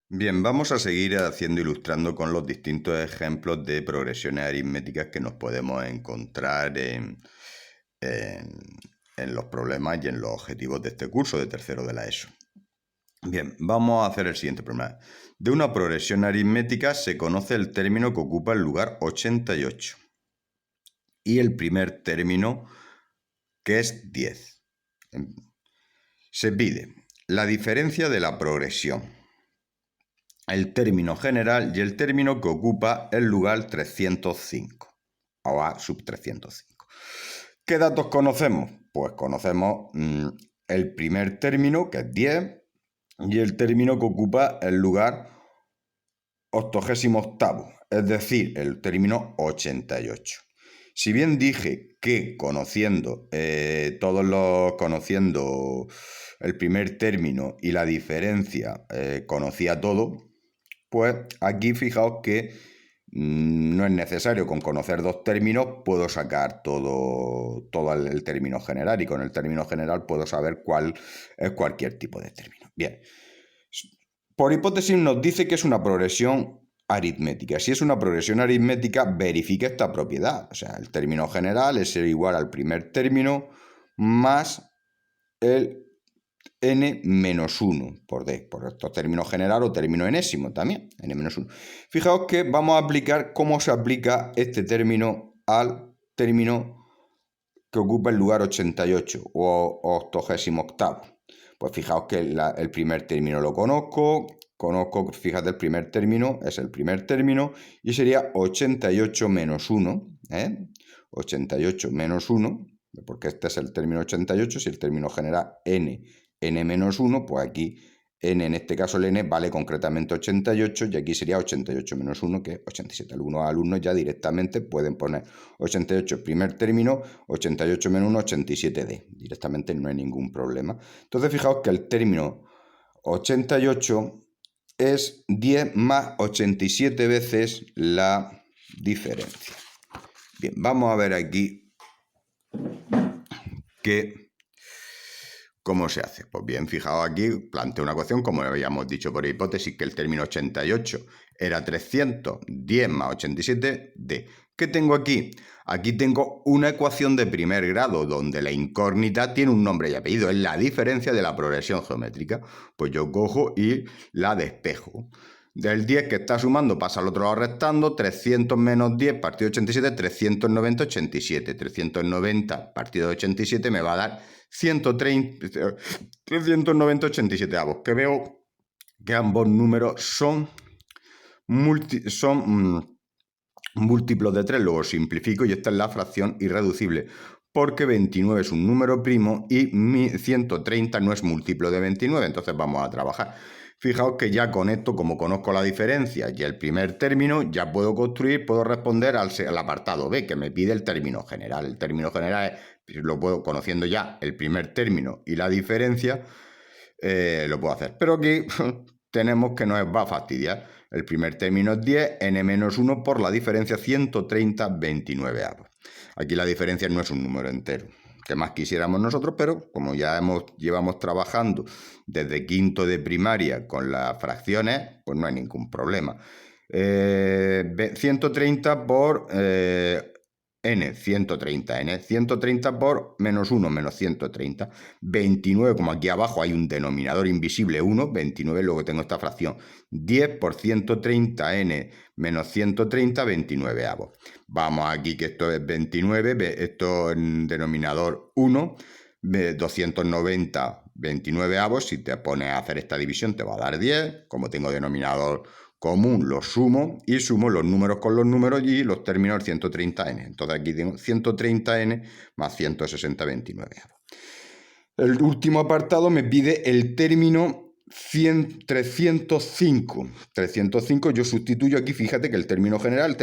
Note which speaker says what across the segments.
Speaker 1: Bien, vamos a seguir ilustrando con los distintos ejemplos de progresiones aritméticas que nos podemos encontrar en- en los problemas y en los objetivos de este curso de tercero de la ESO. Bien, vamos a hacer el siguiente problema. De una progresión aritmética se conoce el término que ocupa el lugar 88 y el primer término, que es 10. Se pide la diferencia de la progresión, el término general y el término que ocupa el lugar 305 o A sub 305. ¿Qué datos conocemos? Pues conocemos el primer término, que es 10, y el término que ocupa el lugar 88, es decir, el término 88. Si bien dije que conociendo el primer término y la diferencia conocía todo, pues aquí fijaos que no es necesario. Con conocer dos términos puedo sacar todo el término general, y con el término general puedo saber cuál es cualquier tipo de término. Bien, por hipótesis nos dice que es una progresión aritmética. Si es una progresión aritmética, verifique esta propiedad. O sea, el término general es igual al primer término más el n menos 1 por d, por estos términos general o término enésimo también, n menos 1. Fijaos que vamos a aplicar cómo se aplica este término al término que ocupa el lugar 88 o 88. Pues fijaos que el primer término lo conozco, fíjate, el primer término es el primer término y sería 88 menos 1, 88 menos 1, porque este es el término 88, si el término genera n menos 1, pues aquí n, en este caso el n, vale concretamente 88, y aquí sería 88 menos 1, que es 87. Algunos alumnos ya directamente pueden poner 88 primer término, 88 menos 1, 87d. Directamente no hay ningún problema. Entonces fijaos que el término 88 es 10 más 87 veces la diferencia. Bien, vamos a ver aquí ¿cómo se hace? Pues bien, fijaos aquí, planteo una ecuación, como habíamos dicho por hipótesis, que el término 88 era 310 más 87d. ¿Qué tengo aquí? Aquí tengo una ecuación de primer grado, donde la incógnita tiene un nombre y apellido, es la diferencia de la progresión geométrica. Pues yo cojo y la despejo. Del 10 que está sumando pasa al otro lado restando, 300 menos 10 partido de 87, 390, 87. 390 partido de 87 me va a dar 390, 87 avos, que veo que ambos números son múltiplos de 3, luego simplifico y esta es la fracción irreducible, porque 29 es un número primo y 130 no es múltiplo de 29, entonces vamos a trabajar. Fijaos que ya con esto, como conozco la diferencia y el primer término, ya puedo responder al apartado B, que me pide el término general. El término general lo puedo, conociendo ya el primer término y la diferencia, lo puedo hacer. Pero aquí tenemos que nos va a fastidiar. El primer término es 10, n-1 por la diferencia 130, 29 avos. Aquí la diferencia no es un número entero, que más quisiéramos nosotros, pero como ya llevamos trabajando desde quinto de primaria con las fracciones, pues no hay ningún problema. 130 por n, 130, n, 130 por menos 1, menos 130, 29, como aquí abajo hay un denominador invisible 1, 29, luego tengo esta fracción, 10 por 130, n, menos 130, 29 avos. Vamos aquí que esto es 29, esto es denominador 1, 290, 29 avos, si te pones a hacer esta división te va a dar 10, como tengo denominador común, los sumo y sumo los números con los números y los términos 130n. Entonces aquí tengo 130n más 160, 29 avos. El último apartado me pide el término 305. 305 yo sustituyo aquí, fíjate que el término general,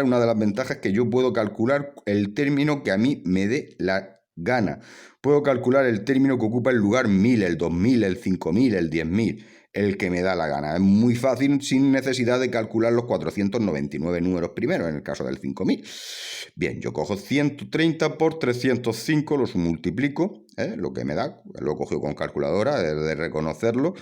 Speaker 1: una de las ventajas es que yo puedo calcular el término que a mí me dé la gana. Puedo calcular el término que ocupa el lugar 1000, el 2000, el 5000, el 10000, el que me da la gana. Es muy fácil sin necesidad de calcular los 499 números primero, en el caso del 5000. Bien, yo cojo 130 por 305, los multiplico, lo que me da, lo he cogido con calculadora, de reconocerlo.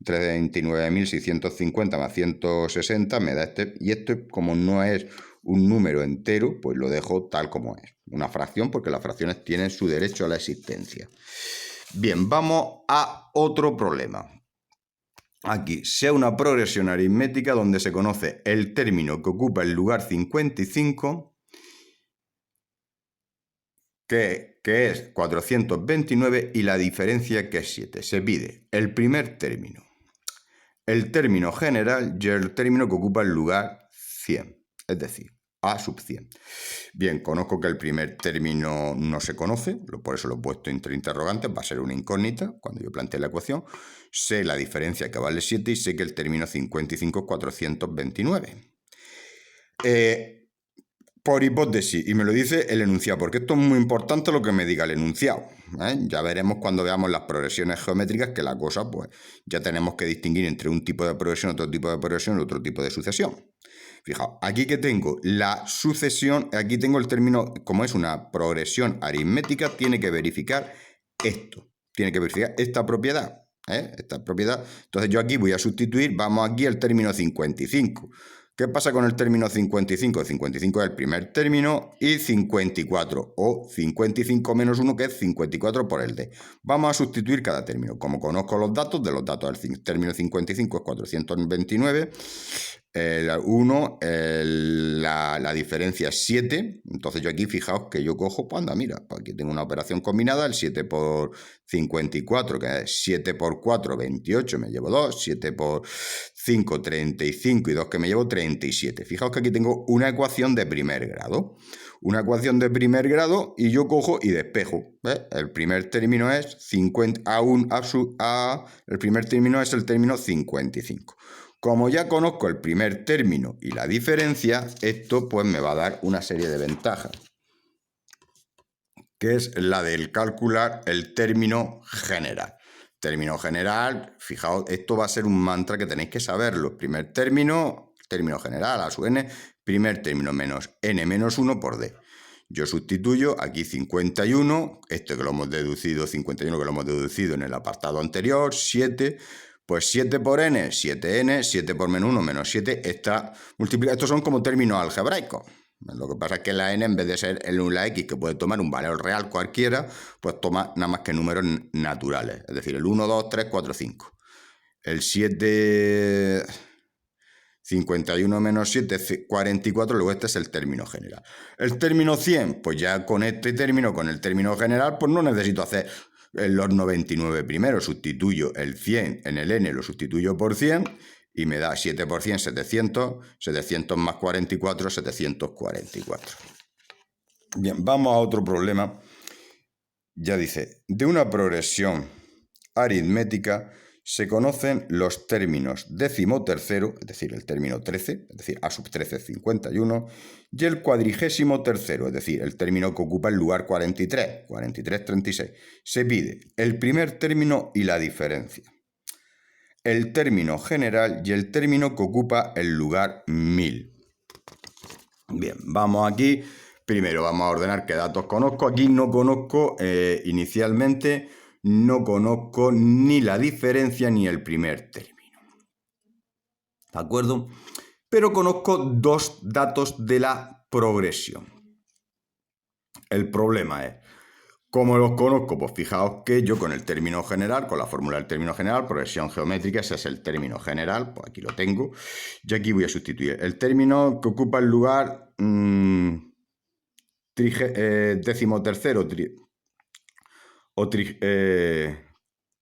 Speaker 1: 39.650 más 160 me da este. Y esto, como no es un número entero, pues lo dejo tal como es. Una fracción, porque las fracciones tienen su derecho a la existencia. Bien, vamos a otro problema. Aquí, sea una progresión aritmética donde se conoce el término que ocupa el lugar 55, que es 429, y la diferencia que es 7. Se pide el primer término, el término general y el término que ocupa el lugar 100, es decir, a sub 100. Bien, conozco que el primer término no se conoce, por eso lo he puesto entre interrogantes, va a ser una incógnita cuando yo plantee la ecuación. Sé la diferencia que vale 7 y sé que el término 55 es 429. Por hipótesis, y me lo dice el enunciado, porque esto es muy importante lo que me diga el enunciado. Ya veremos cuando veamos las progresiones geométricas que la cosa, pues ya tenemos que distinguir entre un tipo de progresión, otro tipo de progresión y otro tipo de sucesión. Fijaos, aquí que tengo la sucesión, aquí tengo el término, como es una progresión aritmética, tiene que verificar esto, tiene que verificar esta propiedad, esta propiedad. Entonces yo aquí voy a sustituir, vamos aquí al término 55. ¿Qué pasa con el término 55? 55 es el primer término y 54, o 55 menos 1, que es 54 por el d. Vamos a sustituir cada término. Como conozco los datos, de los datos del término 55 es 429, el 1, la diferencia es 7, entonces yo aquí fijaos que yo cojo, pues anda, mira, pues aquí tengo una operación combinada, el 7 por 54, que es 7 por 4, 28, me llevo 2, 7 por 5, 35 y 2 que me llevo 37. Fijaos que aquí tengo una ecuación de primer grado. Una ecuación de primer grado y yo cojo y despejo. ¿Ves? El primer término es 50 el primer término es el término 55. Como ya conozco el primer término y la diferencia, esto pues me va a dar una serie de ventajas, que es la del calcular el término general. Término general, fijaos, esto va a ser un mantra que tenéis que saberlo. Primer término, término general a su n, primer término menos n menos 1 por d. Yo sustituyo aquí 51, este que lo hemos deducido, 51 que lo hemos deducido en el apartado anterior, 7... Pues 7 por n, 7n, 7 por menos 1, menos 7, estos son como términos algebraicos. Lo que pasa es que la n, en vez de ser la x, que puede tomar un valor real cualquiera, pues toma nada más que números naturales. Es decir, el 1, 2, 3, 4, 5. El 7... 51 menos 7, 44, luego este es el término general. El término 100, pues ya con este término, con el término general, pues no necesito hacer los 99 primeros, sustituyo el 100 en el n, lo sustituyo por 100 y me da 7 por 100, 700, 700 más 44, 744. Bien, vamos a otro problema. Ya dice, de una progresión aritmética se conocen los términos decimotercero, es decir, el término 13, es decir, a sub 13 es 51, y el cuadrigésimo tercero, es decir, el término que ocupa el lugar 43, 43, 36. Se pide el primer término y la diferencia, el término general y el término que ocupa el lugar 1000. Bien, vamos aquí. Primero vamos a ordenar qué datos conozco. Aquí no conozco inicialmente, no conozco ni la diferencia ni el primer término. ¿De acuerdo? Pero conozco dos datos de la progresión. El problema es, ¿cómo los conozco? Pues fijaos que yo con el término general, con la fórmula del término general, progresión geométrica, ese es el término general, pues aquí lo tengo. Y aquí voy a sustituir el término que ocupa el lugar decimotercero,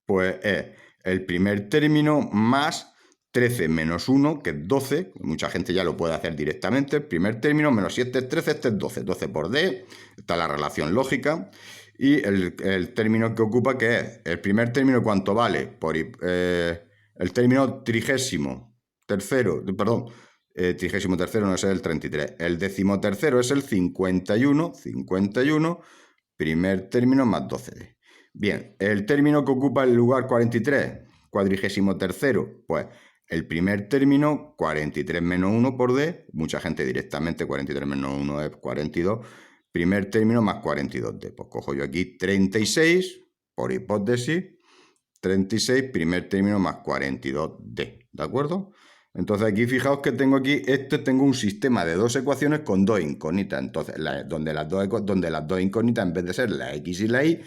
Speaker 1: pues es el primer término más 13 menos 1, que es 12, mucha gente ya lo puede hacer directamente, el primer término menos 7 es 13, este es 12, 12 por d, está la relación lógica, y el término que ocupa, que es el primer término, ¿cuánto vale? Por el término trigésimo tercero, no es el 33, el decimotercero es el 51, primer término más 12d. Bien, el término que ocupa el lugar 43, cuadrigésimo tercero, pues el primer término, 43 menos 1 por d, mucha gente directamente 43 menos 1 es 42, primer término más 42d. Pues cojo yo aquí 36, por hipótesis, 36, primer término más 42D, ¿de acuerdo? Entonces aquí fijaos que tengo aquí, tengo un sistema de dos ecuaciones con dos incógnitas. Entonces, donde las dos incógnitas, en vez de ser la X y la Y,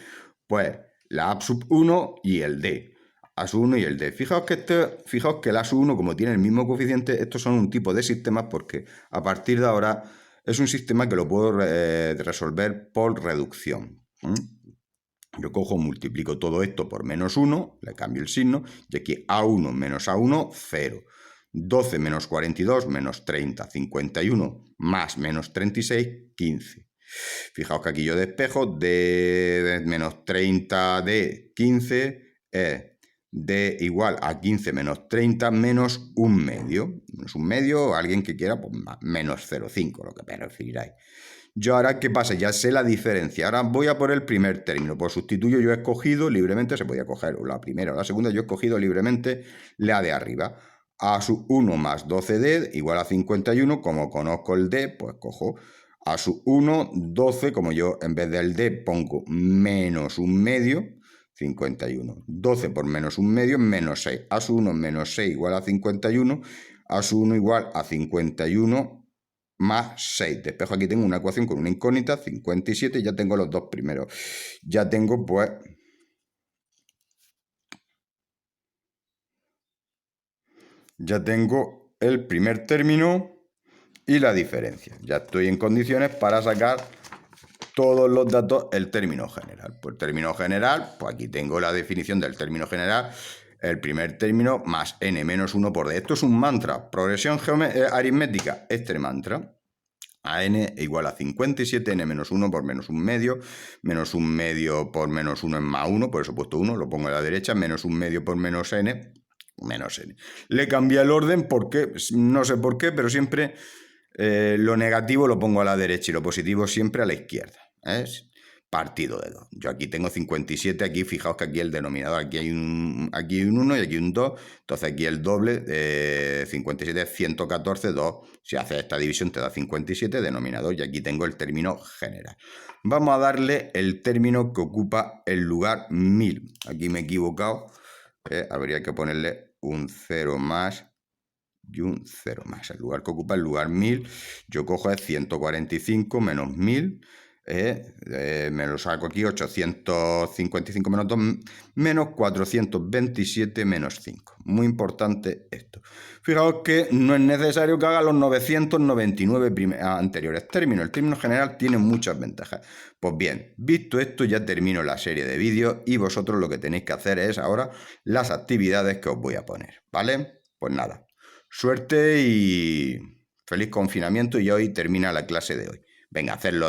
Speaker 1: pues la A sub 1 y el D. A sub 1 y el D. Fijaos que el A sub 1, como tiene el mismo coeficiente, estos son un tipo de sistemas porque a partir de ahora es un sistema que lo puedo resolver por reducción. Yo cojo, multiplico todo esto por menos 1, le cambio el signo, y aquí A1 menos A1, 0. 12 menos 42 menos 30, 51 más menos 36, 15. Fijaos que aquí yo despejo de menos 30 de 15 es d igual a 15 menos 30 menos un medio. Menos un medio, alguien que quiera, pues menos 0,5, lo que prefiráis. Yo ahora, ¿qué pasa? Ya sé la diferencia. Ahora voy a por el primer término. Por sustituyo yo he escogido libremente, se podía coger la primera o la segunda, yo he escogido libremente la de arriba. A sub 1 más 12D igual a 51. Como conozco el D, pues cojo A sub 1, 12, como yo en vez del D pongo menos un medio, 51. 12 por menos un medio, menos 6. A sub 1 menos 6 igual a 51. A sub 1 igual a 51 más 6. Despejo, aquí tengo una ecuación con una incógnita, 57, ya tengo los dos primeros. Ya tengo, pues, ya tengo el primer término y la diferencia. Ya estoy en condiciones para sacar todos los datos, el término general. Pues el término general, pues aquí tengo la definición del término general. El primer término más n menos 1 por d. Esto es un mantra. Progresión aritmética. Este mantra. A n igual a 57, n menos 1 por menos un medio por menos 1 es más 1, por eso he puesto 1, lo pongo a la derecha, menos un medio por menos n. Le cambié el orden porque, no sé por qué, pero siempre lo negativo lo pongo a la derecha y lo positivo siempre a la izquierda. ¿Es? Partido de 2. Yo aquí tengo 57, aquí fijaos que aquí el denominador, aquí hay un 1 y aquí un 2, entonces aquí el doble, 57 es 114, 2. Si haces esta división te da 57, denominador, y aquí tengo el término general. Vamos a darle el término que ocupa el lugar 1000. Aquí me he equivocado, habría que ponerle un 0 más y un 0 más. El lugar que ocupa el lugar 1000, yo cojo es 145 menos 1000, me lo saco aquí, 855 menos 2, menos 427 menos 5. Muy importante esto. Fijaos que no es necesario que haga los 999 anteriores términos. El término general tiene muchas ventajas. Pues bien, visto esto, ya termino la serie de vídeos y vosotros lo que tenéis que hacer es ahora las actividades que os voy a poner, ¿vale? Pues nada, suerte y feliz confinamiento, y hoy termina la clase de hoy. Venga, hacedlo.